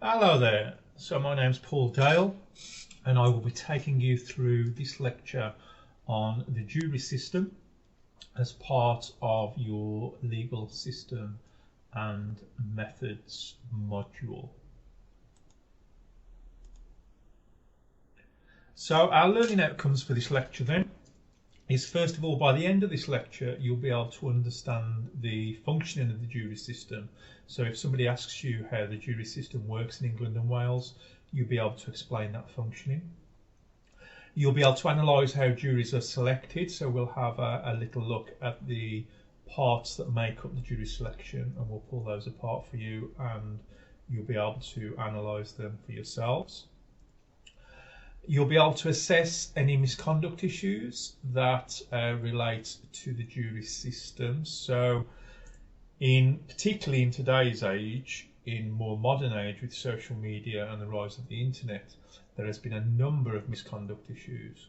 Hello there, so my name's Paul Dale and I will be taking you through this lecture on the jury system as part of your legal system and methods module. So our learning outcomes for this lecture then is, first of all, by the end of this lecture you'll be able to understand the functioning of the jury system. So if somebody asks you how the jury system works in England and Wales, you'll be able to explain that functioning. You'll be able to analyse how juries are selected, so we'll have a little look at the parts that make up the jury selection and we'll pull those apart for you and you'll be able to analyse them for yourselves. You'll be able to assess any misconduct issues that relate to the jury system. So particularly in today's age, in more modern age with social media and the rise of the internet, there has been a number of misconduct issues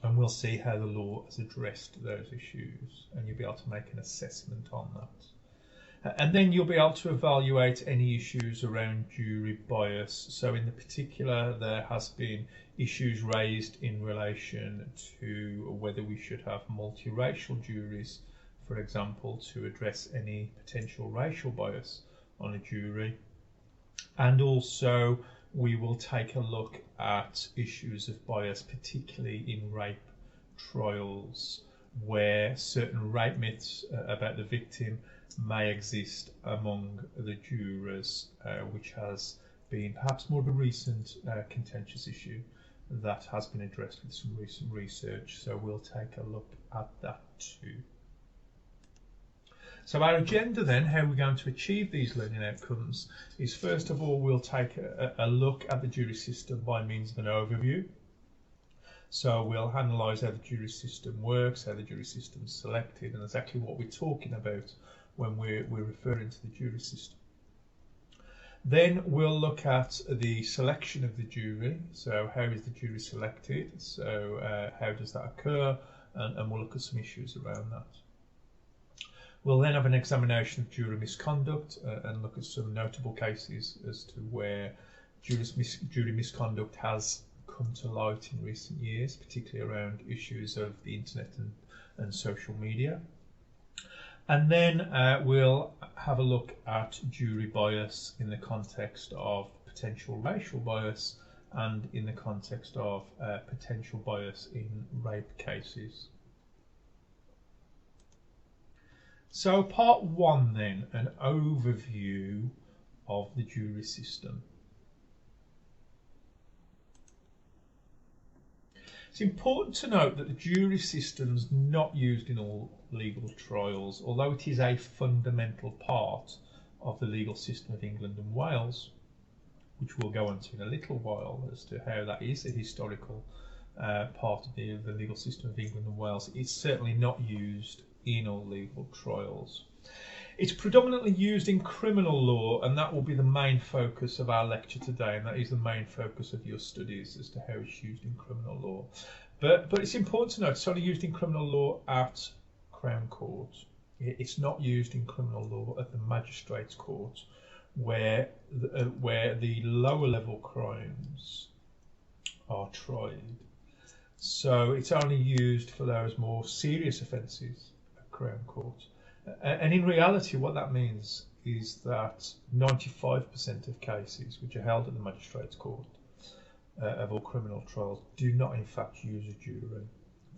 and we'll see how the law has addressed those issues and you'll be able to make an assessment on that. And then you'll be able to evaluate any issues around jury bias. So in the particular, there has been issues raised in relation to whether we should have multiracial juries, for example, to address any potential racial bias on a jury. And also we will take a look at issues of bias, particularly in rape trials, where certain rape myths about the victim may exist among the jurors, which has been perhaps more of a recent contentious issue that has been addressed with some recent research. So we'll take a look at that too. So our agenda then, how we're going to achieve these learning outcomes, is first of all we'll take a look at the jury system by means of an overview. So we'll analyse how the jury system works, how the jury system is selected, and exactly what we're talking about when we're referring to the jury system. Then we'll look at the selection of the jury. So how is the jury selected? So how does that occur? And we'll look at some issues around that. We'll then have an examination of jury misconduct and look at some notable cases as to where jury misconduct has come to light in recent years, particularly around issues of the internet and social media. And then we'll have a look at jury bias in the context of potential racial bias and in the context of potential bias in rape cases. So part one then, an overview of the jury system. It's important to note that the jury system is not used in all legal trials, although it is a fundamental part of the legal system of England and Wales, which we'll go on to in a little while as to how that is a historical part of the legal system of England and Wales. It's certainly not used in all legal trials. It's predominantly used in criminal law, and that will be the main focus of our lecture today, and that is the main focus of your studies as to how it's used in criminal law. But it's important to note it's only used in criminal law at Crown Court. It's not used in criminal law at the Magistrates' Court, where the lower level crimes are tried. So it's only used for those more serious offences at Crown Court. And in reality, what that means is that 95% of cases which are held at the Magistrates' Court of all criminal trials do not in fact use a jury.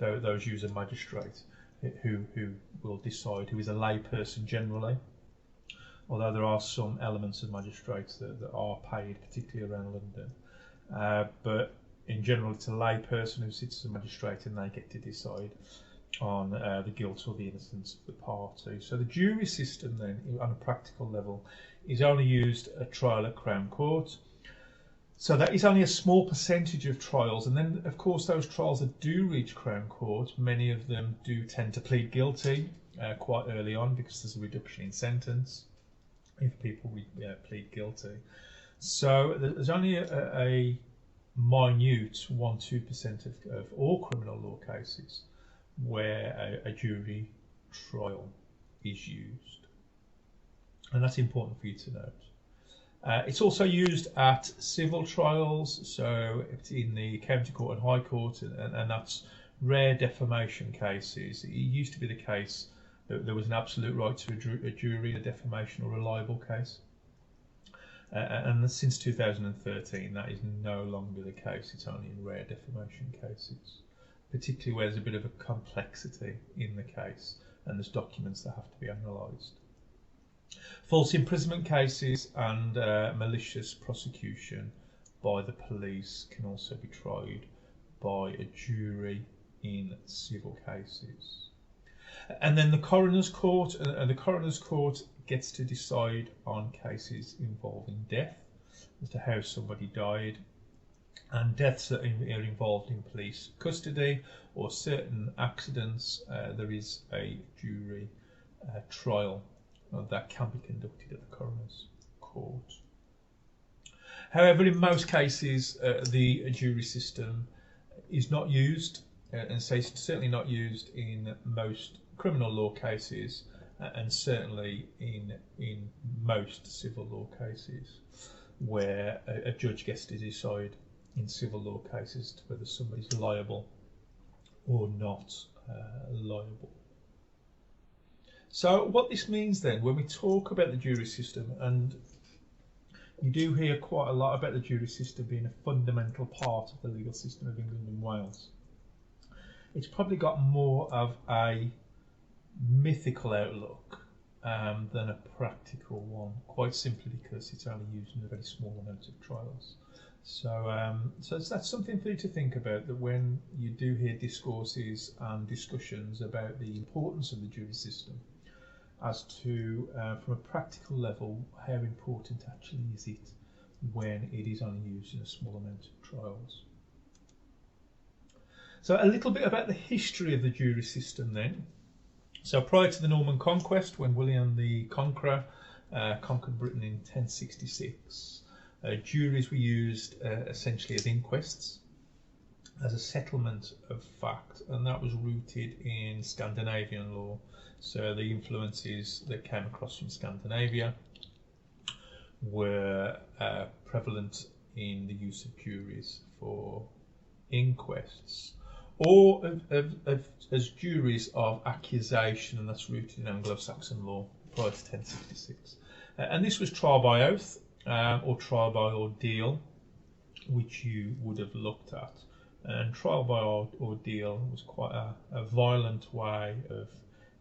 Those use a magistrate who will decide, who is a lay person generally, although there are some elements of magistrates that are paid, particularly around London. But in general, it's a lay person who sits as a magistrate and they get to decide on the guilt or the innocence of the party. So the jury system then, on a practical level, is only used at trial at Crown Court. So that is only a small percentage of trials, and then of course those trials that do reach Crown Court, many of them do tend to plead guilty quite early on because there's a reduction in sentence if people plead guilty. So there's only a minute 1-2% of all criminal law cases where a jury trial is used, and that's important for you to note. It's also used at civil trials, so it's in the County Court and High Court, and that's rare defamation cases. It used to be the case that there was an absolute right to a jury in a defamation or a libel case. And since 2013, that is no longer the case. It's only in rare defamation cases, particularly where there's a bit of a complexity in the case and there's documents that have to be analysed. False imprisonment cases and malicious prosecution by the police can also be tried by a jury in civil cases. And then the coroner's court, and the coroner's court gets to decide on cases involving death, as to how somebody died, and deaths that are involved in police custody or certain accidents. There is a jury trial that can be conducted at the coroner's court. However, in most cases, the jury system is not used, and so it's certainly not used in most criminal law cases, and certainly in most civil law cases, where a judge gets to decide in civil law cases to whether somebody's liable or not liable. So what this means then, when we talk about the jury system, and you do hear quite a lot about the jury system being a fundamental part of the legal system of England and Wales, it's probably got more of a mythical outlook than a practical one, quite simply because it's only used in a very small amount of trials. So that's something for you to think about, that when you do hear discourses and discussions about the importance of the jury system, as to, from a practical level, how important actually is it when it is only used in a small amount of trials. So a little bit about the history of the jury system then. So prior to the Norman Conquest, when William the Conqueror conquered Britain in 1066, juries were used essentially as inquests, as a settlement of fact, and that was rooted in Scandinavian law. So the influences that came across from Scandinavia were prevalent in the use of juries for inquests, or as juries of accusation, and that's rooted in Anglo-Saxon law prior to 1066. And this was trial by oath or trial by ordeal, which you would have looked at. And trial by ordeal was quite a violent way of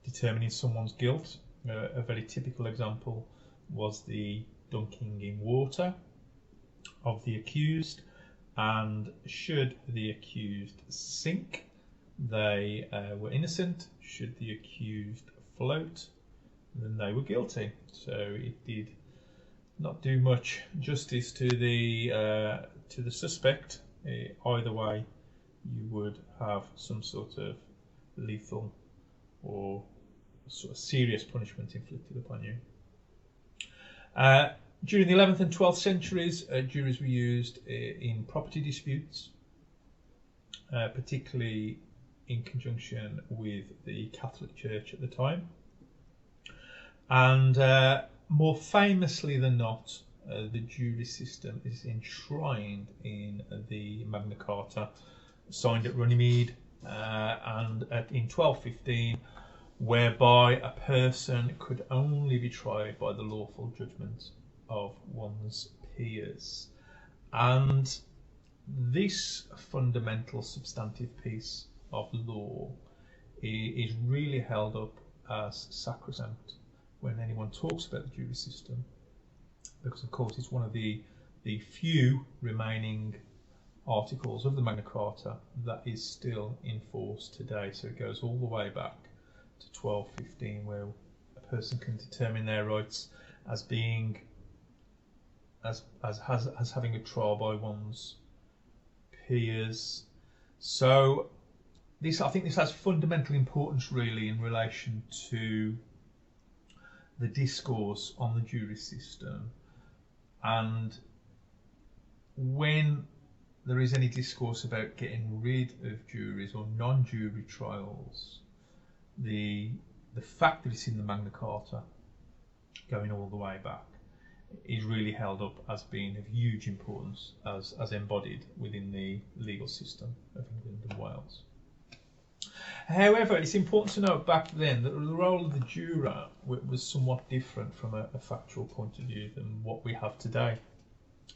determining someone's guilt. A very typical example was the dunking in water of the accused, and should the accused sink, they were innocent. Should the accused float, then they were guilty. So it did not do much justice to the suspect. Either way, you would have some sort of lethal or sort of serious punishment inflicted upon you. During the 11th and 12th centuries, juries were used in property disputes, particularly in conjunction with the Catholic Church at the time. And more famously than not, the jury system is enshrined in the Magna Carta, signed at Runnymede and in 1215, whereby a person could only be tried by the lawful judgment of one's peers. And this fundamental substantive piece of law is really held up as sacrosanct when anyone talks about the jury system, because of course it's one of the few remaining articles of the Magna Carta that is still in force today. So it goes all the way back to 1215, where a person can determine their rights as being as having a trial by one's peers. So I think this has fundamental importance really in relation to the discourse on the jury system, and when there is any discourse about getting rid of juries or non-jury trials, the fact that it's in the Magna Carta, going all the way back, is really held up as being of huge importance as embodied within the legal system of England and Wales. However, it's important to note back then that the role of the juror was somewhat different from a factual point of view than what we have today.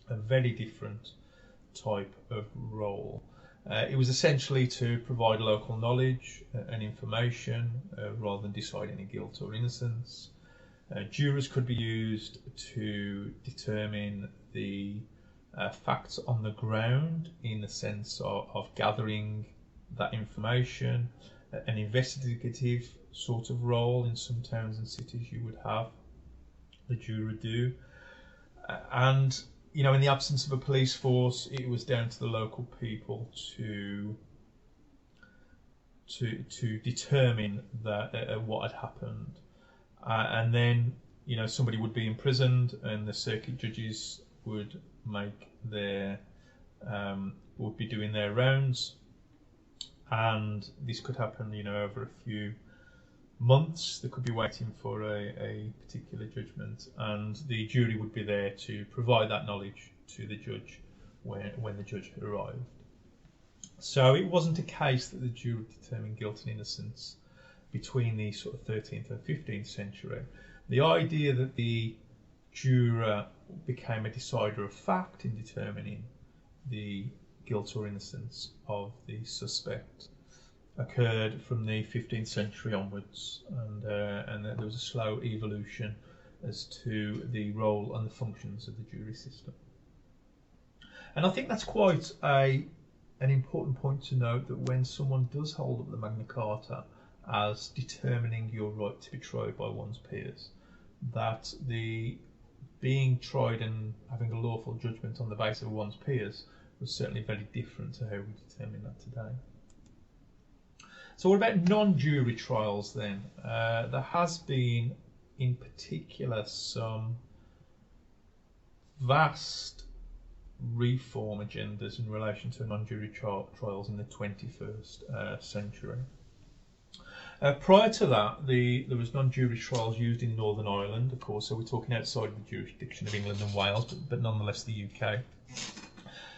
A very different type of role. It was essentially to provide local knowledge and information rather than decide any guilt or innocence. Jurors could be used to determine the facts on the ground in the sense of gathering that information, an investigative sort of role in some towns and cities you would have the juror do. And you know, in the absence of a police force, it was down to the local people to determine that what had happened, and then you know somebody would be imprisoned, and the circuit judges would make their would be doing their rounds, and this could happen you know over a few months. They could be waiting for a particular judgment, and the jury would be there to provide that knowledge to the judge when the judge arrived. So it wasn't a case that the jury determined guilt and innocence between the sort of 13th and 15th century. The idea that the juror became a decider of fact in determining the guilt or innocence of the suspect occurred from the 15th century onwards, and there was a slow evolution as to the role and the functions of the jury system. And I think that's quite an important point to note, that when someone does hold up the Magna Carta as determining your right to be tried by one's peers, that the being tried and having a lawful judgment on the basis of one's peers was certainly very different to how we determine that today. So what about non-jury trials then? There has been, in particular, some vast reform agendas in relation to non-jury trials in the 21st century. Prior to that, there was non-jury trials used in Northern Ireland, of course, so we're talking outside of the jurisdiction of England and Wales, but nonetheless the UK.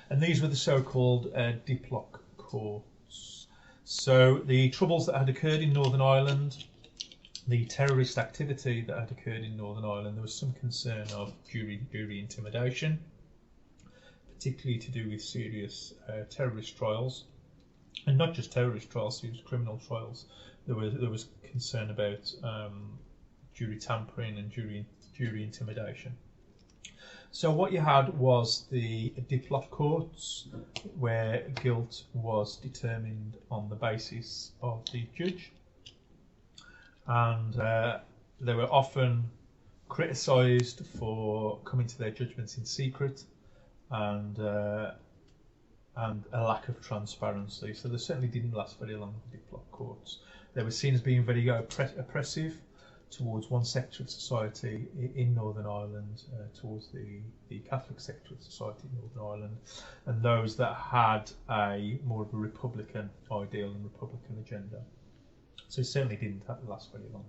And these were the so-called diplock courts. So the troubles that had occurred in Northern Ireland, the terrorist activity that had occurred in Northern Ireland, there was some concern of jury intimidation, particularly to do with serious terrorist trials, and not just terrorist trials, serious criminal trials. There was concern about jury tampering and jury intimidation. So what you had was the diplock courts, where guilt was determined on the basis of the judge, and they were often criticised for coming to their judgments in secret, and a lack of transparency. So they certainly didn't last very long, the diplock courts. They were seen as being very oppressive towards one sector of society in Northern Ireland, towards the Catholic sector of society in Northern Ireland, and those that had a more of a Republican ideal and Republican agenda. So it certainly didn't last very long,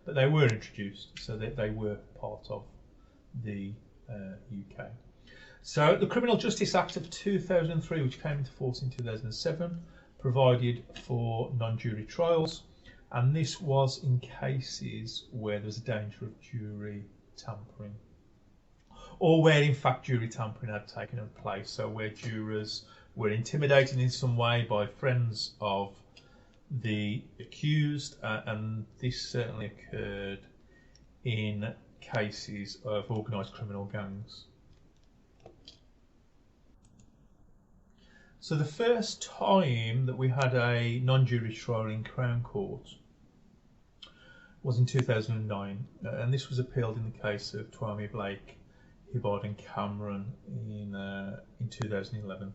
but they were introduced, so that they were part of the UK. So the Criminal Justice Act of 2003, which came into force in 2007, provided for non-jury trials. And this was in cases where there was a danger of jury tampering, or where in fact jury tampering had taken place. So where jurors were intimidated in some way by friends of the accused, and this certainly occurred in cases of organised criminal gangs. So the first time that we had a non-jury trial in Crown Court was in 2009, and this was appealed in the case of Twomey Blake, Hibbard and Cameron in 2011.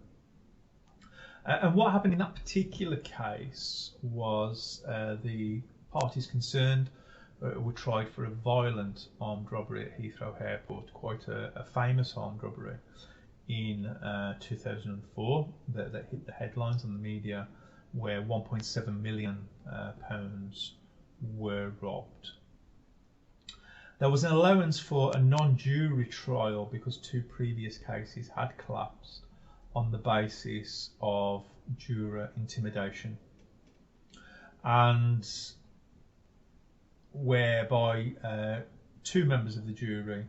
And what happened in that particular case was the parties concerned were tried for a violent armed robbery at Heathrow Airport, quite a famous armed robbery in 2004 that hit the headlines on the media, where £1.7 million were robbed. There was an allowance for a non-jury trial because 2 previous cases had collapsed on the basis of juror intimidation, and whereby 2 members of the jury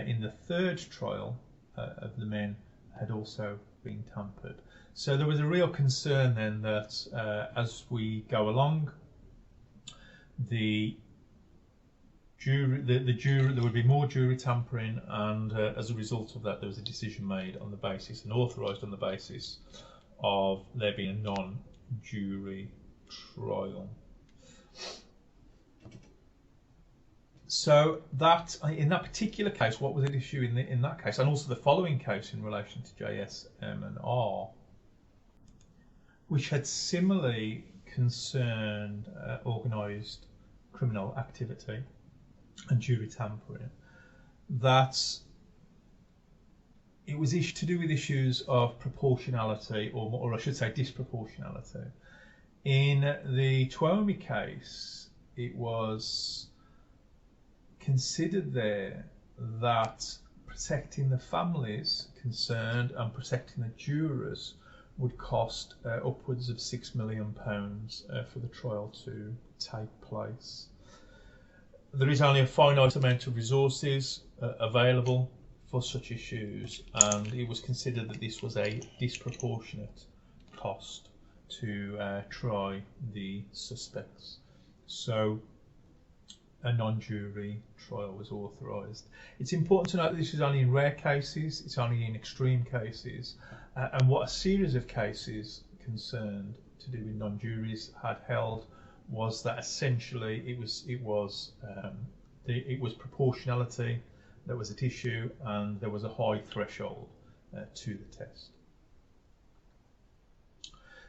in the 3rd trial of the men had also been tampered. So there was a real concern then that as we go along, the jury, there would be more jury tampering, and as a result of that, there was a decision made on the basis and authorised on the basis of there being a non-jury trial. So that, in that particular case, what was at issue in that case, and also the following case in relation to JSM and R, which had similarly concerned organised criminal activity and jury tampering, that it was to do with issues of proportionality, or I should say disproportionality. In the Tuomi case, it was considered there that protecting the families concerned and protecting the jurors would cost upwards of £6 million for the trial to take place. There is only a finite amount of resources available for such issues, and it was considered that this was a disproportionate cost to try the suspects. So a non-jury trial was authorised. It's important to note that this is only in rare cases, it's only in extreme cases, and what a series of cases concerned to do with non-juries had held was that essentially it was proportionality that was at issue, and there was a high threshold to the test.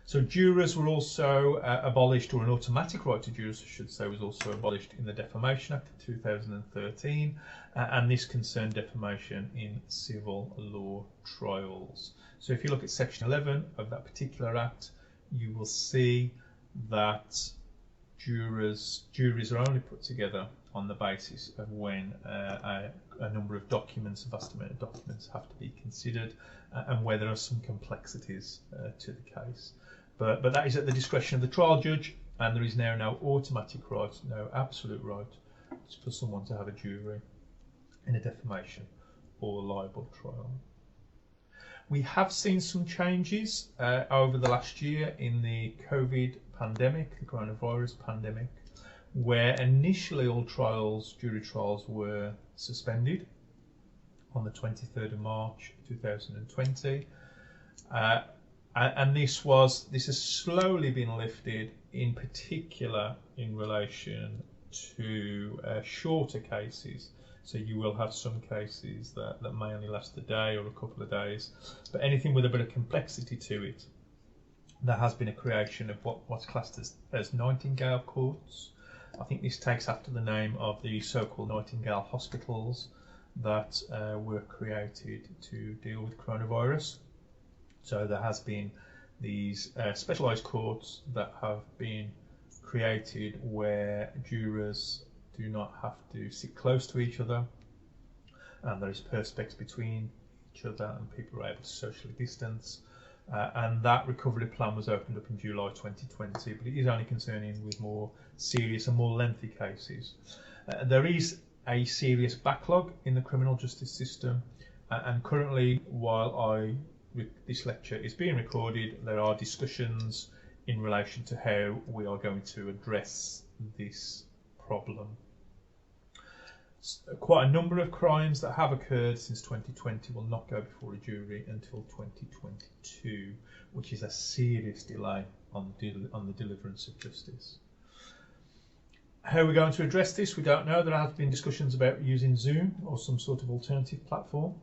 So jurors were also abolished, or an automatic right to jurors, I should say, was also abolished in the Defamation Act of 2013, and this concerned defamation in civil law trials. So if you look at section 11 of that particular act, you will see that juries are only put together on the basis of when a number of documents, a vast amount of documents, have to be considered, and where there are some complexities to the case. But that is at the discretion of the trial judge, and there is now no automatic right, no absolute right for someone to have a jury in a defamation or libel trial. We have seen some changes over the last year in the COVID pandemic, the coronavirus pandemic, where initially all jury trials were suspended on the 23rd of March 2020. And this has slowly been lifted, in particular in relation to shorter cases. So you will have some cases that may only last a day or a couple of days, but anything with a bit of complexity to it, there has been a creation of what's classed as Nightingale courts. I think this takes after the name of the so-called Nightingale hospitals that were created to deal with coronavirus. So there has been these specialised courts that have been created where jurors do not have to sit close to each other, and there is perspex between each other, and people are able to socially distance. And that recovery plan was opened up in July 2020, but it is only concerning with more serious and more lengthy cases. There is a serious backlog in the criminal justice system, and currently, while this lecture is being recorded, there are discussions in relation to how we are going to address this problem. Quite a number of crimes that have occurred since 2020 will not go before a jury until 2022, which is a serious delay on the deliverance of justice. How are we going to address this? We don't know. There have been discussions about using Zoom or some sort of alternative platform.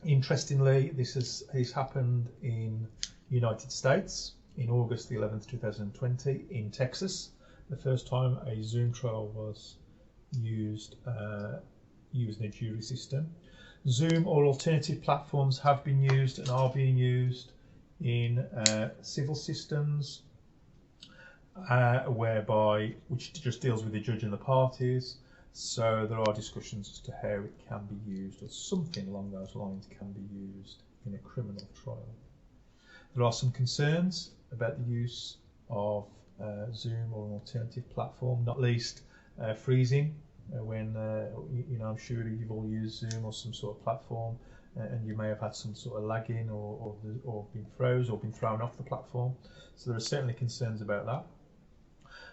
Interestingly, this has happened in the United States in August the 11th, 2020 in Texas. The first time a Zoom trial was used using a jury system. Zoom or alternative platforms have been used and are being used in civil systems, which just deals with the judge and the parties. So there are discussions as to how it can be used, or something along those lines can be used in a criminal trial. There are some concerns about the use of Zoom or an alternative platform, not least freezing. When I'm sure you've all used Zoom or some sort of platform, and you may have had some sort of lagging or been froze or been thrown off the platform. So there are certainly concerns about that.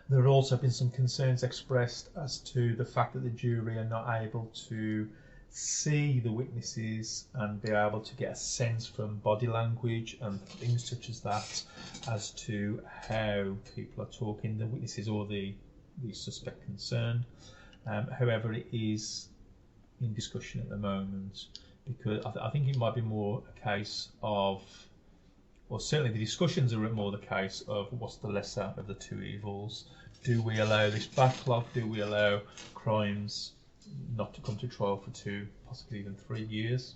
There have also been some concerns expressed as to the fact that the jury are not able to see the witnesses and be able to get a sense from body language and things such as that as to how people are talking, the witnesses or the suspect concerned. However, it is in discussion at the moment, because I think it might be more a case of, or certainly the discussions are more the case of, what's the lesser of the two evils? Do we allow this backlog? Do we allow crimes not to come to trial for 2, possibly even 3 years?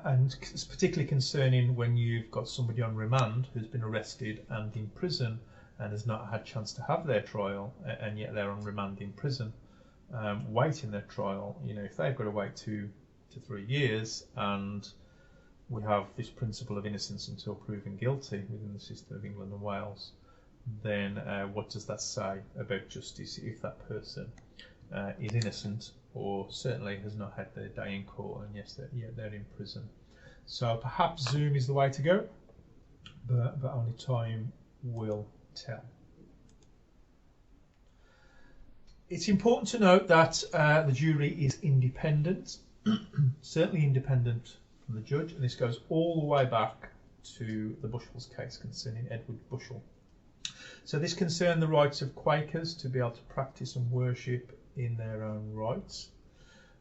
And it's particularly concerning when you've got somebody on remand who's been arrested and in prison and has not had a chance to have their trial, and yet they're on remand in prison, waiting their trial. If they've got to wait 2 to 3 years, and we have this principle of innocence until proven guilty within the system of England and Wales, then what does that say about justice if that person is innocent, or certainly has not had their day in court, and yes, they're in prison? So perhaps Zoom is the way to go, but only time will tell. It's important to note that the jury is independent, certainly independent from the judge, and this goes all the way back to the Bushell's case concerning Edward Bushell. So this concerned the rights of Quakers to be able to practice and worship in their own rights.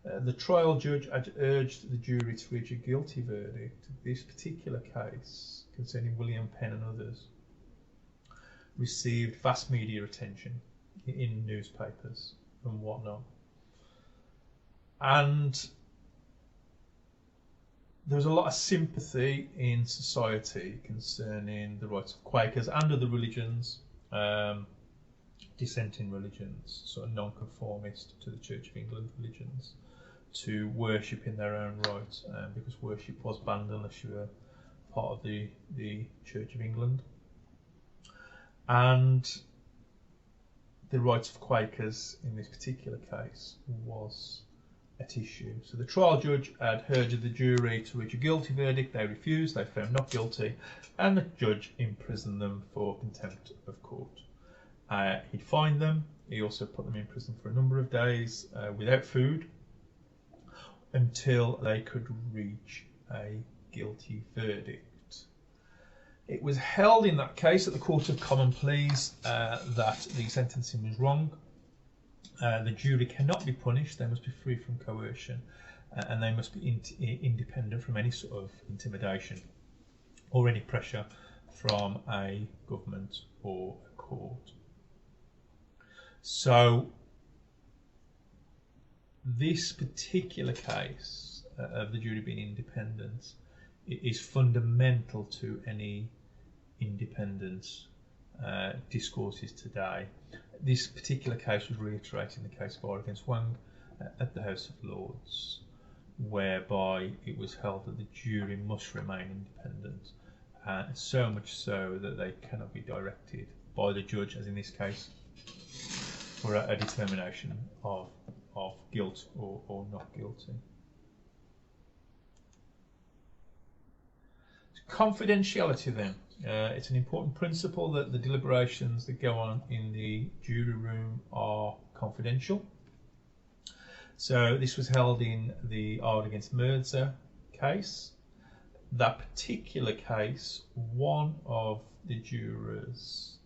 The trial judge had urged the jury to reach a guilty verdict. This particular case, concerning William Penn and others, received vast media attention in newspapers and whatnot. And there was a lot of sympathy in society concerning the rights of Quakers and other religions, dissenting religions, sort of non-conformist to the Church of England religions, to worship in their own right, because worship was banned unless you were part of the Church of England. And the rights of Quakers in this particular case was at issue. So the trial judge had urged the jury to reach a guilty verdict. They refused, they found not guilty, and the judge imprisoned them for contempt of court. He fined them. He also put them in prison for a number of days without food until they could reach a guilty verdict. It was held in that case at the Court of Common Pleas that the sentencing was wrong. The jury cannot be punished. They must be free from coercion, and they must be independent from any sort of intimidation or any pressure from a government or a court. So this particular case of the jury being independent is fundamental to any independent discourses today. This particular case was reiterating the case of R against Wang at the House of Lords, whereby it was held that the jury must remain independent, so much so that they cannot be directed by the judge, as in this case, for a determination of guilt or not guilty. Confidentiality then. It's an important principle that the deliberations that go on in the jury room are confidential. So this was held in the Ard against Mirza case. That particular case, one of the jurors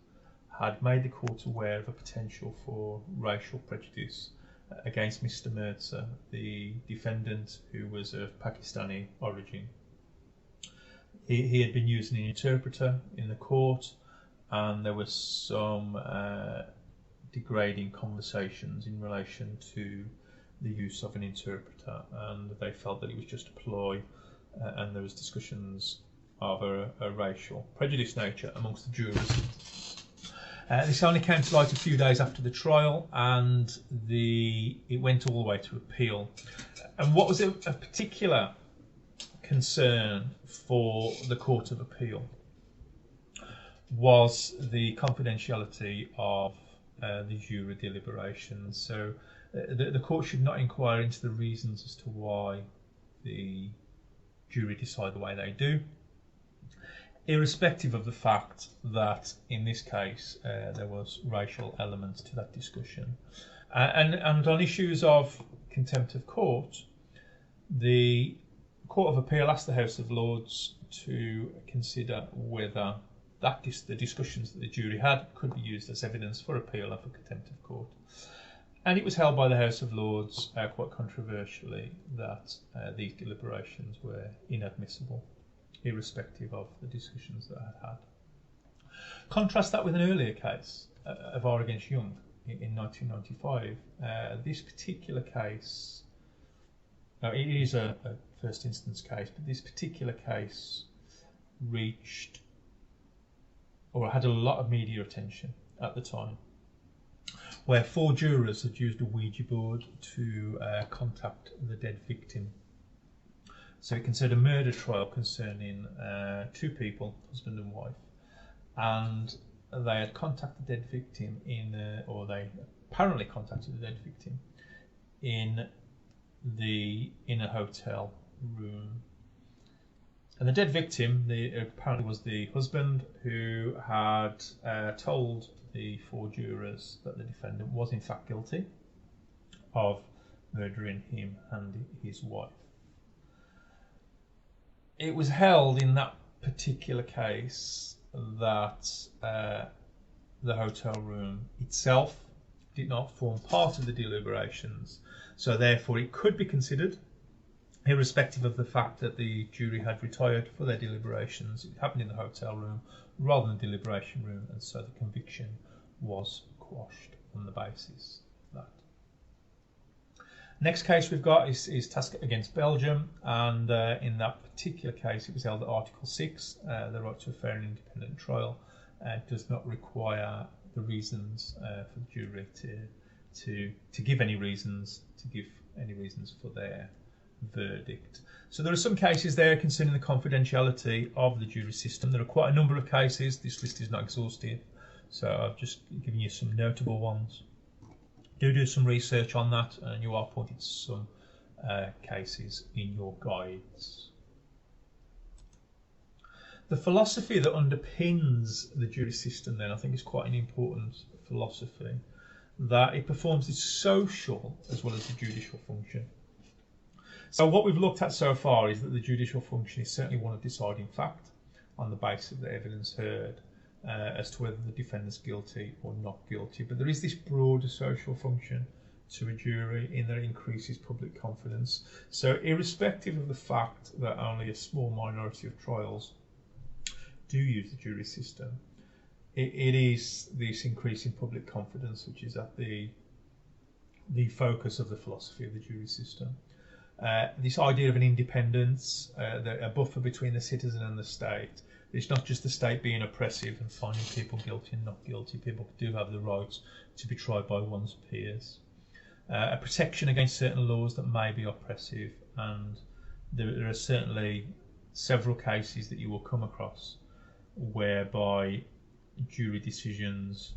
had made the court aware of a potential for racial prejudice against Mr. Mirza, the defendant, who was of Pakistani origin. He had been using an interpreter in the court, and there was some degrading conversations in relation to the use of an interpreter, and they felt that it was just a ploy, and there was discussions of a racial prejudice nature amongst the jurors. This only came to light a few days after the trial, and it went all the way to appeal. And what was a particular concern for the Court of Appeal was the confidentiality of the jury deliberations. So the court should not inquire into the reasons as to why the jury decide the way they do, irrespective of the fact that in this case there was racial elements to that discussion. And on issues of contempt of court, the Court of Appeal asked the House of Lords to consider whether the discussions that the jury had could be used as evidence for appeal and for contempt of court. And it was held by the House of Lords, quite controversially, that these deliberations were inadmissible, irrespective of the discussions that I had. Contrast that with an earlier case of R against Young in 1995. This particular case, it is a first instance case, but this particular case reached or had a lot of media attention at the time, where 4 jurors had used a Ouija board to contact the dead victim. So it concerned a murder trial concerning 2 people, husband and wife, and they had contacted the dead victim or they apparently contacted the dead victim in a hotel room. And the dead victim apparently was the husband, who had told the 4 jurors that the defendant was in fact guilty of murdering him and his wife. It was held in that particular case that the hotel room itself did not form part of the deliberations, so therefore it could be considered, irrespective of the fact that the jury had retired for their deliberations. It happened in the hotel room rather than the deliberation room, and so the conviction was quashed on the basis of that. Next case we've got is Task against Belgium, and in that particular case it was held at Article 6, the right to a fair and independent trial. It does not require the reasons for the jury to give any reasons for their verdict. So there are some cases there concerning the confidentiality of the jury system. There are quite a number of cases. This list is not exhaustive, so I've just given you some notable ones. Do some research on that, and you are pointed to some cases in your guides. The philosophy that underpins the jury system then, I think, is quite an important philosophy, that it performs its social as well as the judicial function. So what we've looked at so far is that the judicial function is certainly one of deciding fact on the basis of the evidence heard as to whether the defendant's guilty or not guilty. But there is this broader social function to a jury in that it increases public confidence. So irrespective of the fact that only a small minority of trials do use the jury system, it is this increase in public confidence which is at the focus of the philosophy of the jury system. This idea of an independence, a buffer between the citizen and the state. It's not just the state being oppressive and finding people guilty and not guilty. People do have the right to be tried by one's peers. A protection against certain laws that may be oppressive, and there are certainly several cases that you will come across whereby jury decisions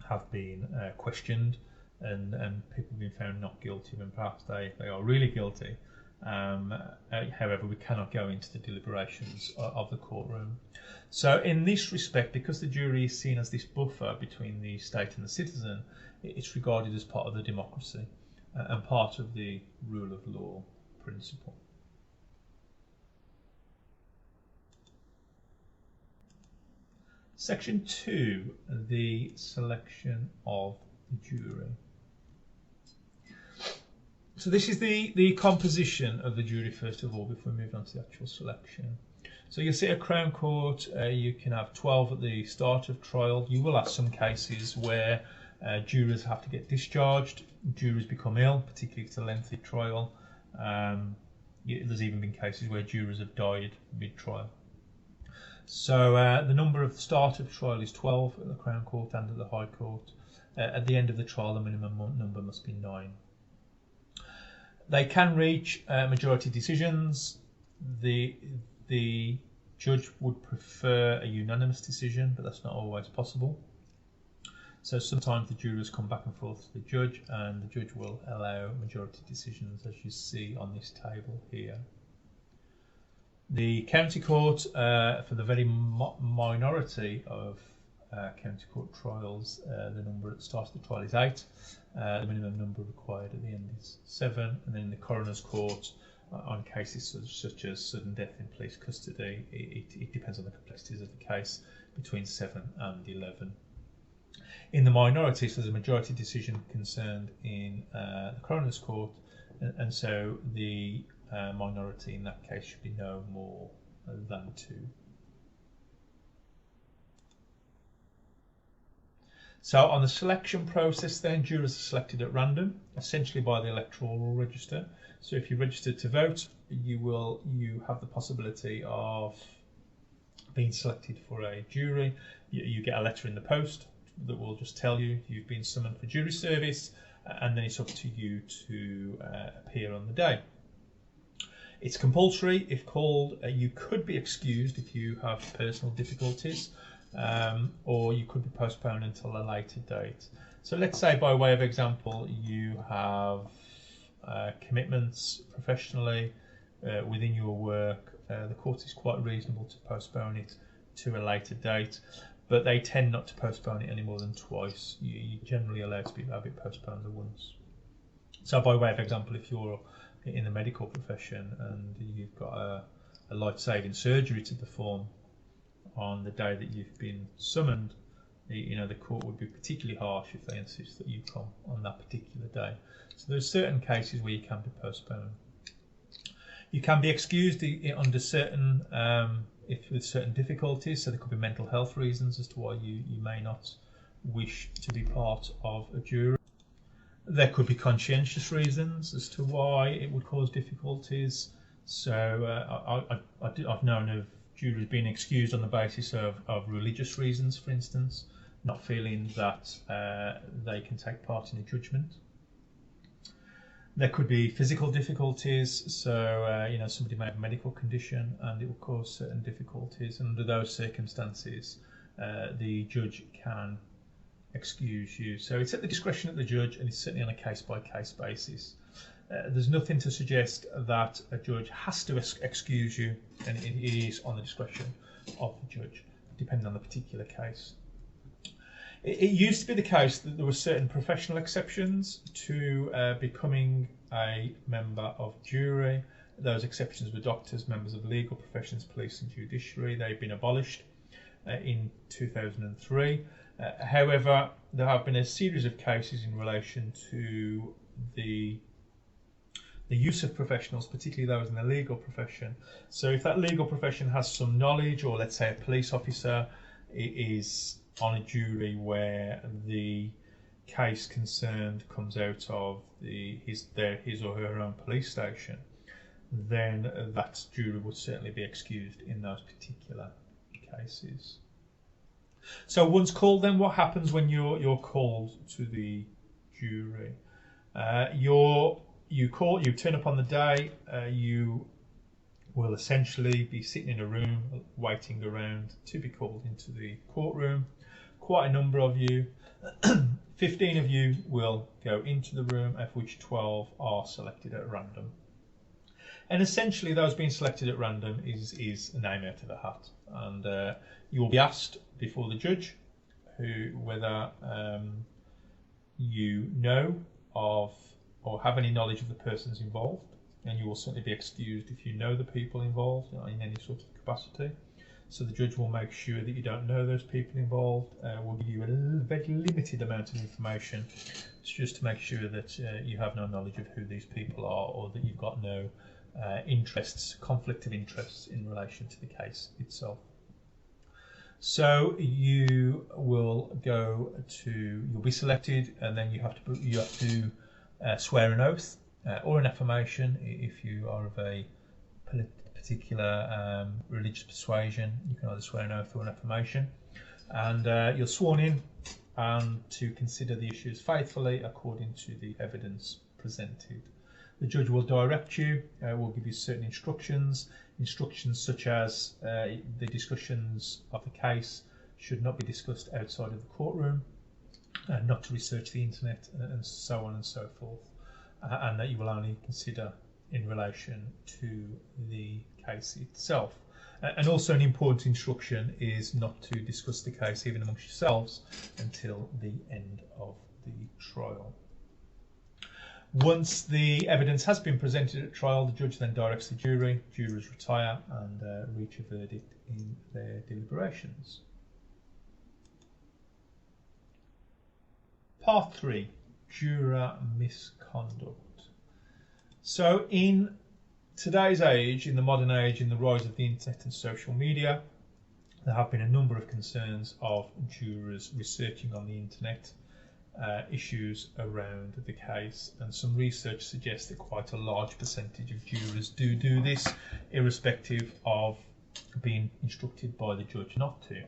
have been questioned and people have been found not guilty when perhaps they are really guilty. However, we cannot go into the deliberations of the courtroom. So in this respect, because the jury is seen as this buffer between the state and the citizen, it's regarded as part of the democracy and part of the rule of law principle. Section 2, the selection of the jury. So this is the composition of the jury first of all before we move on to the actual selection. So you'll see at Crown Court you can have 12 at the start of trial. You will have some cases where jurors have to get discharged, jurors become ill, particularly if it's a lengthy trial. There's even been cases where jurors have died mid-trial. So the number of the start of the trial is 12 at the Crown Court and at the High Court. At the end of the trial, the minimum number must be 9. They can reach majority decisions. The judge would prefer a unanimous decision, but that's not always possible. So sometimes the jurors come back and forth to the judge, and the judge will allow majority decisions, as you see on this table here. The county court, for the very minority of county court trials, the number at the start of the trial is 8. The minimum number required at the end is 7. And then in the coroner's court, on cases such as sudden death in police custody, it depends on the complexities of the case, between 7 and 11. In the minority, so there's a majority decision concerned in the coroner's court, and so the minority in that case should be no more than 2. So on the selection process then, jurors are selected at random, essentially by the electoral register. So if you're registered to vote, you have the possibility of being selected for a jury. You get a letter in the post that will just tell you you've been summoned for jury service, and then it's up to you to appear on the day. It's compulsory if called. You could be excused if you have personal difficulties, or you could be postponed until a later date. So let's say, by way of example, you have commitments professionally within your work. The court is quite reasonable to postpone it to a later date, but they tend not to postpone it any more than twice. You're generally allowed to have it postponed once. So by way of example, if you're in the medical profession and you've got a life-saving surgery to perform on the day that you've been summoned, the court would be particularly harsh if they insist that you come on that particular day. So there's certain cases where you can be postponed. You can be excused under certain with certain difficulties, so there could be mental health reasons as to why you may not wish to be part of a jury. There could be conscientious reasons as to why it would cause difficulties. So I've known of jurors being excused on the basis of religious reasons, for instance, not feeling that they can take part in a judgment. There could be physical difficulties, so somebody may have a medical condition and it will cause certain difficulties, and under those circumstances the judge can excuse you. So it's at the discretion of the judge, and it's certainly on a case-by-case basis. There's nothing to suggest that a judge has to excuse you, and it is on the discretion of the judge, depending on the particular case. It used to be the case that there were certain professional exceptions to becoming a member of jury. Those exceptions were doctors, members of legal professions, police and judiciary. They've been abolished in 2003. However, there have been a series of cases in relation to the use of professionals, particularly those in the legal profession. So if that legal profession has some knowledge, or let's say a police officer is on a jury where the case concerned comes out of his or her own police station, then that jury would certainly be excused in those particular cases. So once called, then what happens when you're called to the jury? You turn up on the day. You will essentially be sitting in a room waiting around to be called into the courtroom. Quite a number of you, 15 of you, will go into the room, of which 12 are selected at random. And essentially those being selected at random is a name out of a hat, and you will be asked before the judge whether you know of or have any knowledge of the persons involved, and you will certainly be excused if you know the people involved in any sort of capacity. So the judge will make sure that you don't know those people involved. Will give you a very limited amount of information, just to make sure that you have no knowledge of who these people are, or that you've got no conflict of interests in relation to the case itself. So you'll be selected, and then you have to swear an oath or an affirmation if you are of a particular religious persuasion. You can either swear an oath or an affirmation, and you're sworn in and to consider the issues faithfully according to the evidence presented. The judge will direct you, will give you certain instructions such as the discussions of the case should not be discussed outside of the courtroom, not to research the internet, and so on and so forth, and that you will only consider in relation to the case itself. And also an important instruction is not to discuss the case even amongst yourselves until the end of the trial. Once the evidence has been presented at trial, the judge then directs the jury. Jurors retire and reach a verdict in their deliberations. Part 3, juror misconduct. So in today's age, in the modern age, in the rise of the internet and social media, there have been a number of concerns of jurors researching on the internet issues around the case, and some research suggests that quite a large percentage of jurors do this, irrespective of being instructed by the judge not to.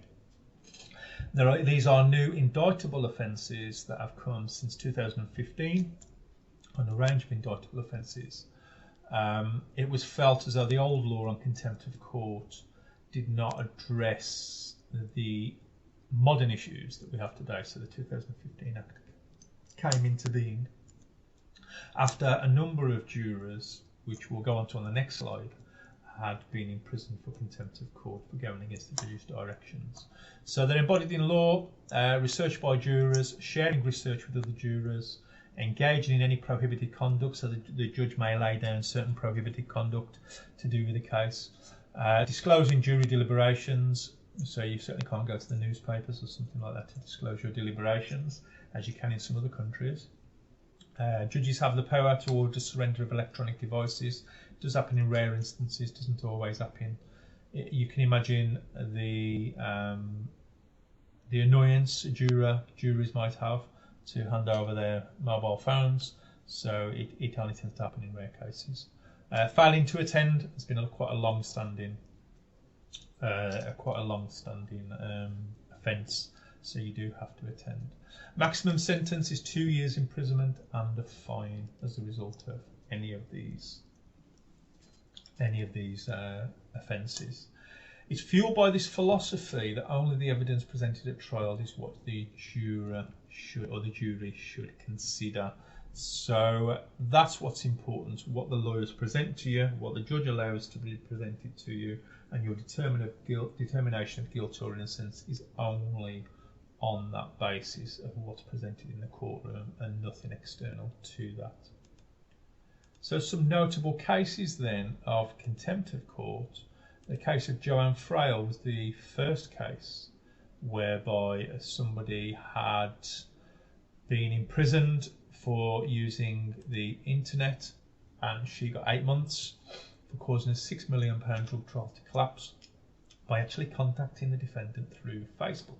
These are new indictable offences that have come since 2015, on a range of indictable offences. It was felt as though the old law on contempt of court did not address the modern issues that we have today. So the 2015 Act came into being after a number of jurors, which we'll go on to on the next slide, had been in prison for contempt of court for going against the judge's directions. So they're embodied in law, research by jurors, sharing research with other jurors, engaging in any prohibited conduct, so the judge may lay down certain prohibited conduct to do with the case, disclosing jury deliberations, so you certainly can't go to the newspapers or something like that to disclose your deliberations, as you can in some other countries. Judges have the power to order surrender of electronic devices. It does happen in rare instances, doesn't always happen. You can imagine the annoyance juries might have to hand over their mobile phones, so it only tends to happen in rare cases. Failing to attend has been quite a long-standing offence, so you do have to attend. Maximum sentence is 2 years imprisonment and a fine as a result of any of these offences. It's fueled by this philosophy that only the evidence presented at trial is what the jury should consider. So that's what's important, what the lawyers present to you, what the judge allows to be presented to you, and your determination of guilt or innocence is only on that basis of what's presented in the courtroom and nothing external to that. So some notable cases then of contempt of court. The case of Joanne Frail was the first case whereby somebody had been imprisoned for using the internet, and she got 8 months for causing a £6 million drug trial to collapse by actually contacting the defendant through Facebook.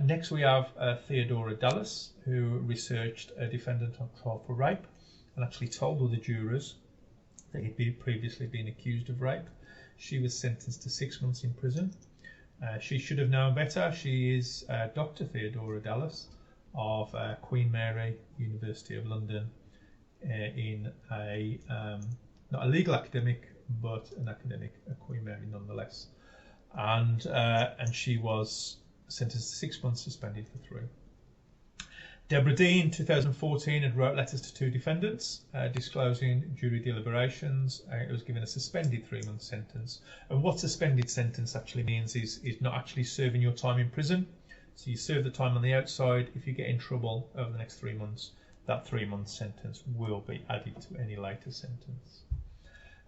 Next we have Theodora Dallas, who researched a defendant on trial for rape and actually told all the jurors that he'd previously been accused of rape. She was sentenced to 6 months in prison. She should have known better. She is Dr. Theodora Dallas of Queen Mary, University of London, in a not a legal academic, but an academic at Queen Mary nonetheless. And she was sentenced to 6 months, suspended for 3. Deborah D in 2014 had wrote letters to 2 defendants disclosing jury deliberations. It was given a suspended 3-month sentence. And what suspended sentence actually means is not actually serving your time in prison. So you serve the time on the outside. If you get in trouble over the next 3 months, that 3-month sentence will be added to any later sentence.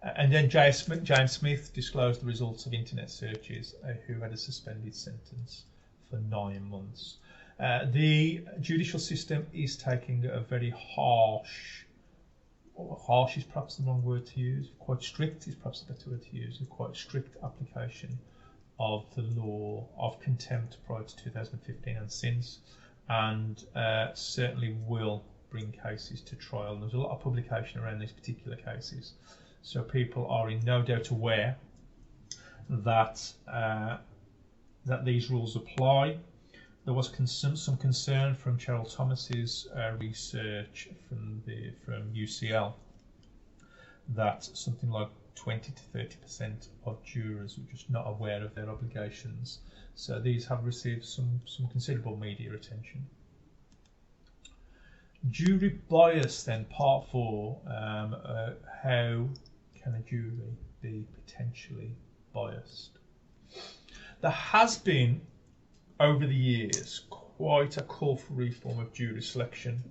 And then James Smith disclosed the results of internet searches, who had a suspended sentence for 9 months. The judicial system is taking a very harsh is perhaps the wrong word to use, quite strict is perhaps the better word to use, a quite strict application of the law of contempt prior to 2015 and since, and certainly will bring cases to trial. There's a lot of publication around these particular cases, so people are in no doubt aware that that these rules apply. There was some concern from Cheryl Thomas's research from UCL that something like 20 to 30% of jurors were just not aware of their obligations. So these have received some considerable media attention. Jury bias then, part 4. How can a jury be potentially biased? There has been, over the years, quite a call for reform of jury selection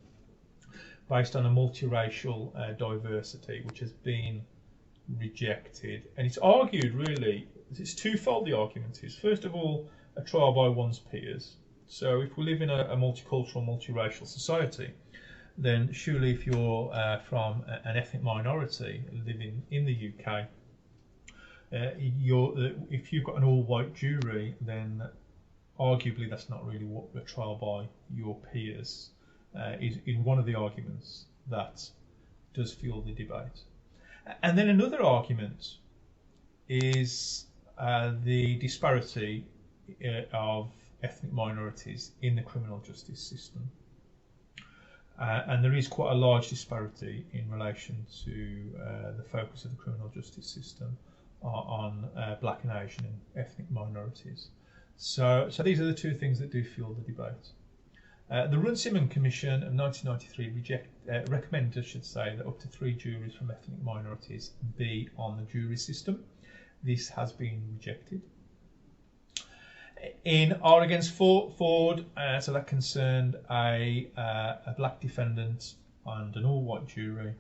based on a multiracial diversity, which has been rejected. And it's argued, really, it's twofold. The argument is, first of all, a trial by one's peers. So if we live in a multicultural, multiracial society, then surely if you're from an ethnic minority living in the UK, if you've got an all-white jury, then arguably that's not really what a trial by your peers is one of the arguments that does fuel the debate. And then another argument is the disparity of ethnic minorities in the criminal justice system. And there is quite a large disparity in relation to the focus of the criminal justice system on black and Asian and ethnic minorities. So these are the two things that do fuel the debate. The Runciman Commission of 1993 recommended, I should say, that up to 3 juries from ethnic minorities be on the jury system. This has been rejected. In R against Ford, so that concerned a black defendant and an all-white jury,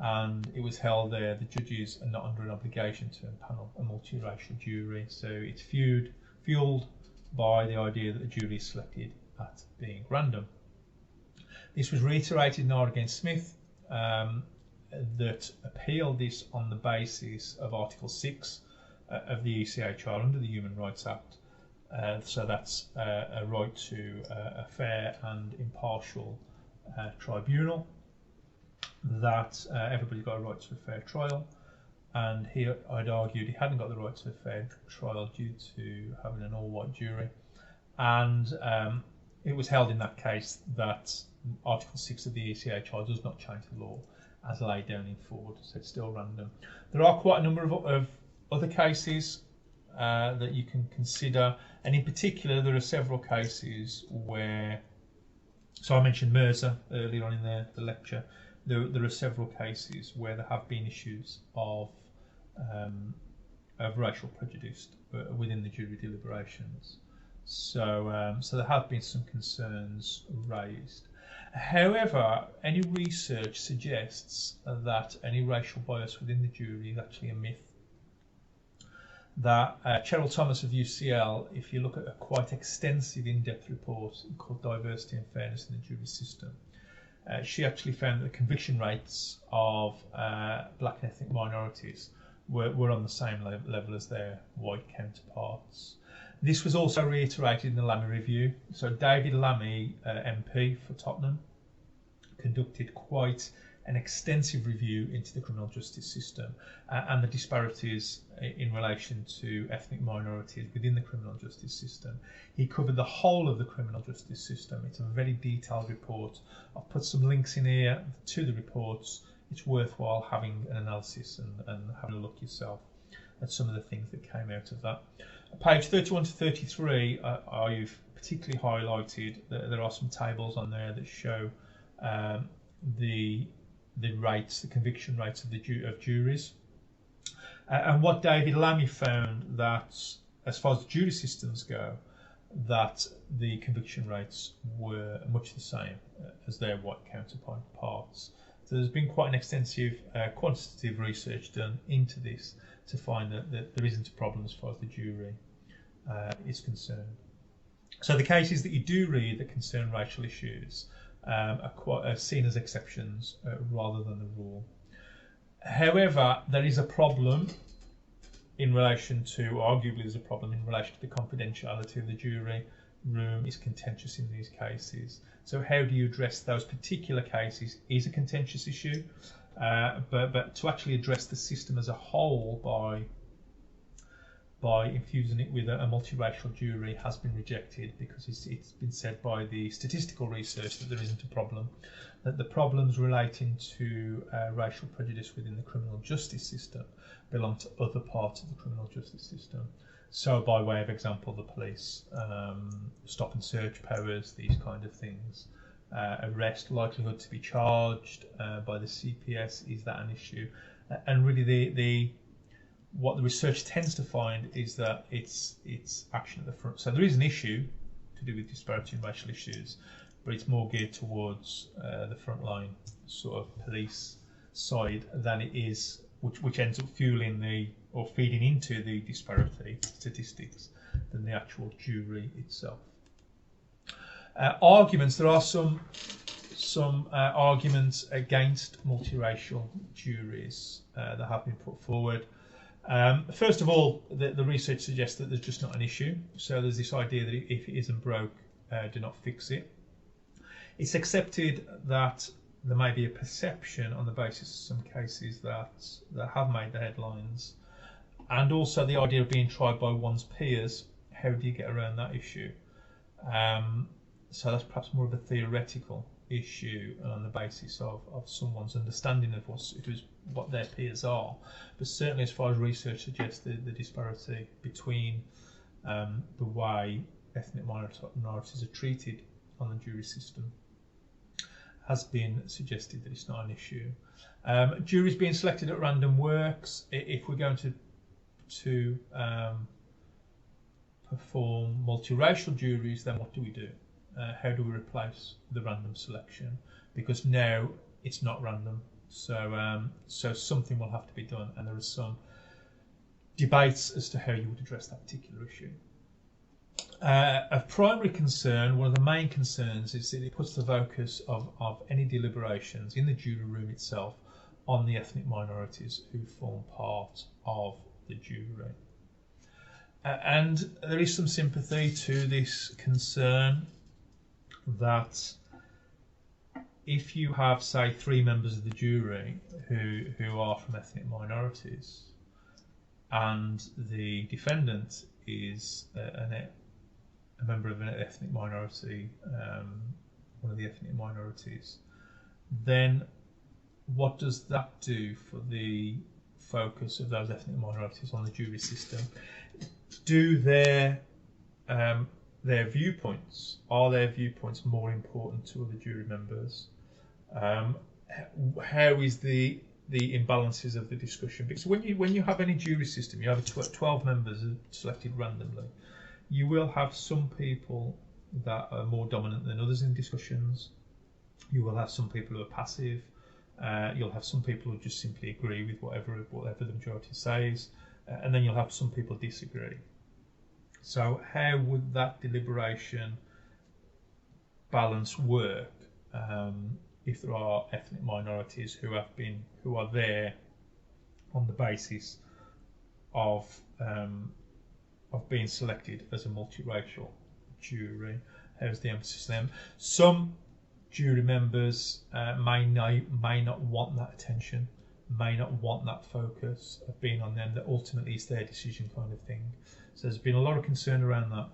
and it was held there the judges are not under an obligation to impanel a multiracial jury, so it's fueled by the idea that the jury is selected at being random. This was reiterated in R against Smith, that appealed this on the basis of Article 6 of the ECHR under the Human Rights Act. So that's a right to a fair and impartial tribunal, that everybody's got a right to a fair trial, and here I'd argued he hadn't got the right to a fair trial due to having an all-white jury, and it was held in that case that Article 6 of the ECHR does not change the law as laid down in Ford, so it's still random. There are quite a number of other cases that you can consider, and in particular there are several cases where, so I mentioned Mirza earlier on in the lecture, there are several cases where there have been issues of racial prejudice within the jury deliberations. So there have been some concerns raised. However, any research suggests that any racial bias within the jury is actually a myth. That Cheryl Thomas of UCL, if you look at a quite extensive in-depth report called Diversity and Fairness in the Jury System, she actually found that the conviction rates of black and ethnic minorities were on the same level as their white counterparts. This was also reiterated in the Lammy Review. So David Lammy, MP for Tottenham, conducted quite an extensive review into the criminal justice system and the disparities in relation to ethnic minorities within the criminal justice system. He covered the whole of the criminal justice system. It's a very detailed report. I've put some links in here to the reports. It's worthwhile having an analysis and having a look yourself at some of the things that came out of that. Page 31 to 33, I've particularly highlighted that there are some tables on there that show the rates, the conviction rates of juries. And what David Lammy found, that as far as the jury systems go, that the conviction rates were much the same as their white counterparts. So there's been quite an extensive quantitative research done into this to find that there isn't a problem as far as the jury is concerned. So the cases that you do read that concern racial issues are seen as exceptions rather than the rule. However, there is a problem in relation to, arguably there's a problem in relation to the confidentiality of the jury. room is contentious in these cases. So how do you address those particular cases is a contentious issue, but to actually address the system as a whole by infusing it with a multiracial jury has been rejected, because it's been said by the statistical research that there isn't a problem, that the problems relating to racial prejudice within the criminal justice system belong to other parts of the criminal justice system. So by way of example, the police, stop and search powers, these kind of things, arrest, likelihood to be charged by the CPS, is that an issue? And really what the research tends to find is that it's action at the front. So there is an issue to do with disparity in racial issues, but it's more geared towards the frontline sort of police side than it is, which ends up fueling or feeding into the disparity statistics than the actual jury itself. Arguments. There are some arguments against multiracial juries that have been put forward. First of all, the research suggests that there's just not an issue. So there's this idea that if it isn't broke, do not fix it. It's accepted that there may be a perception on the basis of some cases that have made the headlines, and also the idea of being tried by one's peers. How do you get around that issue? So that's perhaps more of a theoretical issue on the basis of someone's understanding of what their peers are. But certainly, as far as research suggests, the disparity between the way ethnic minorities are treated on the jury system has been suggested that it's not an issue. Juries being selected at random works. If we're going to perform multiracial juries, then what do we do? How do we replace the random selection? Because now it's not random, so something will have to be done, and there are some debates as to how you would address that particular issue. Of primary concern, one of the main concerns is that it puts the focus of any deliberations in the jury room itself on the ethnic minorities who form part of the jury. And there is some sympathy to this concern that if you have, say, 3 members of the jury who are from ethnic minorities, and the defendant is a member of an ethnic minority, one of the ethnic minorities, then what does that do for the focus of those ethnic minorities on the jury system? Do their viewpoints, are their viewpoints more important to other jury members? How is the imbalances of the discussion? Because when you have any jury system, you have 12 members selected randomly. You will have some people that are more dominant than others in discussions. You will have some people who are passive. You'll have some people who just simply agree with whatever the majority says, and then you'll have some people disagree. So how would that deliberation balance work if there are ethnic minorities who are there on the basis of being selected as a multiracial jury? How's the emphasis on them? Some jury members may not want that attention, may not want that focus of being on them, that ultimately it's their decision kind of thing. So there's been a lot of concern around that,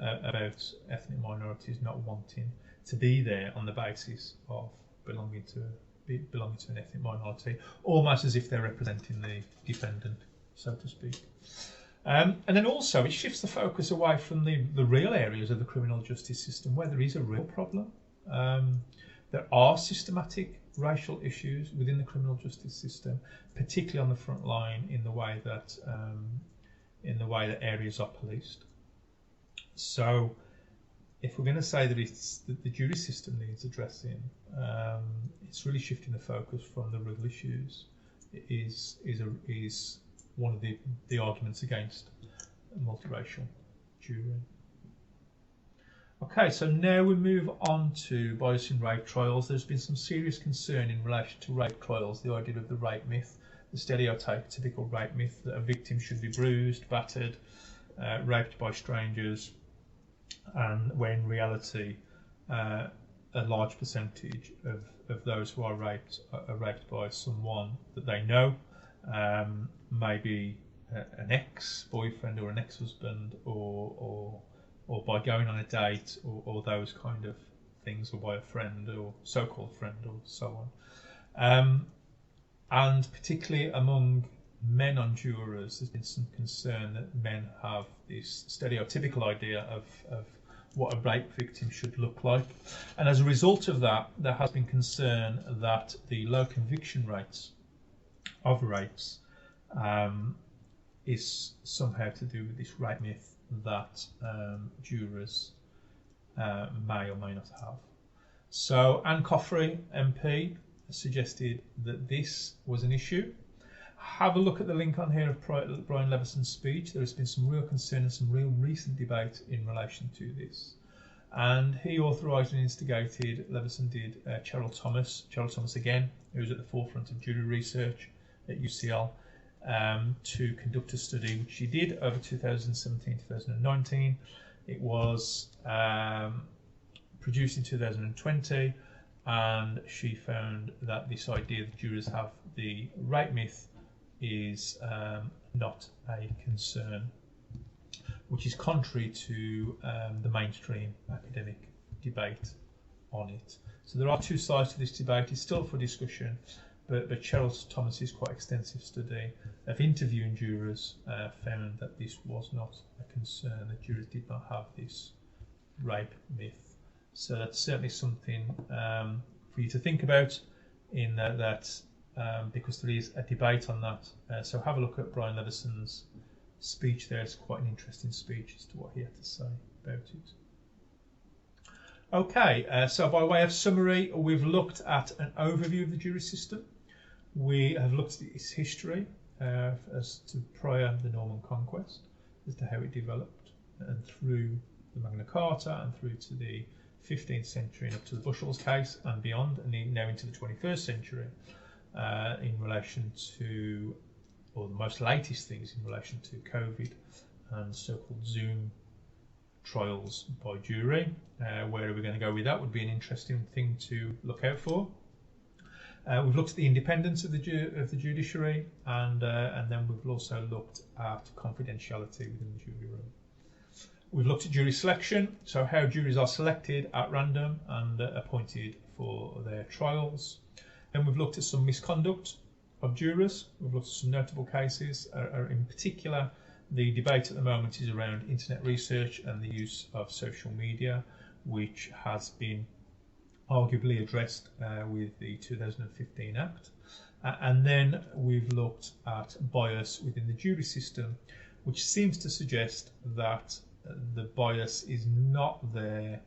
about ethnic minorities not wanting to be there on the basis of belonging to an ethnic minority, almost as if they're representing the defendant, so to speak. And then also it shifts the focus away from the real areas of the criminal justice system where there is a real problem. There are systematic racial issues within the criminal justice system, particularly on the front line in the way that areas are policed. So if we're going to say that the jury system needs addressing, it's really shifting the focus from the real issues. It is one of the arguments against a multiracial jury. Okay, so now we move on to bias in rape trials. There's been some serious concern in relation to rape trials, the idea of the rape myth, the stereotypical rape myth that a victim should be bruised, battered, raped by strangers, and when in reality a large percentage of those who are raped by someone that they know, maybe an ex-boyfriend or an ex-husband, or by going on a date, or those kind of things, or by a friend or so-called friend, or so on. And particularly among men on jurors, there's been some concern that men have this stereotypical idea of what a rape victim should look like. And as a result of that, there has been concern that the low conviction rates of rapes is somehow to do with this rape myth that jurors may or may not have. So Anne Coffrey, MP, suggested that this was an issue. Have a look at the link on here of Brian Levison's speech. There has been some real concern and some real recent debate in relation to this. And he authorised and instigated, Levison did, Cheryl Thomas again, who was at the forefront of jury research at UCL, to conduct a study, which she did over 2017-2019. It was produced in 2020, and she found that this idea that jurors have the rape myth is not a concern, which is contrary to the mainstream academic debate on it. So there are two sides to this debate. It's still for discussion, but Cheryl Thomas's quite extensive study of interviewing jurors found that this was not a concern, that jurors did not have this rape myth. So that's certainly something for you to think about in that because there is a debate on that. So have a look at Brian Levison's speech there. It's quite an interesting speech as to what he had to say about it. Okay, so by way of summary, we've looked at an overview of the jury system. We have looked at its history as to prior the Norman Conquest, as to how it developed, and through the Magna Carta and through to the 15th century and up to the Bushell's case and beyond, and now into the 21st century in relation to, or the most latest things in relation to COVID and so-called Zoom trials by jury. Where are we going to go with that would be an interesting thing to look out for. We've looked at the independence of the judiciary, and then we've also looked at confidentiality within the jury room. We've looked at jury selection, so how juries are selected at random and appointed for their trials. Then we've looked at some misconduct of jurors. We've looked at some notable cases. In particular, the debate at the moment is around internet research and the use of social media, which has been arguably addressed with the 2015 Act. And then we've looked at bias within the jury system, which seems to suggest that the bias is not there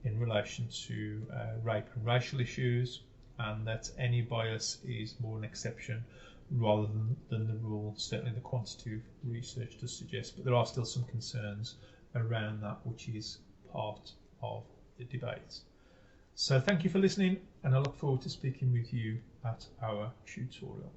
in relation to rape and racial issues, and that any bias is more an exception rather than the rule. Certainly the quantitative research does suggest, but there are still some concerns around that, which is part of the debate. So thank you for listening, and I look forward to speaking with you at our tutorial.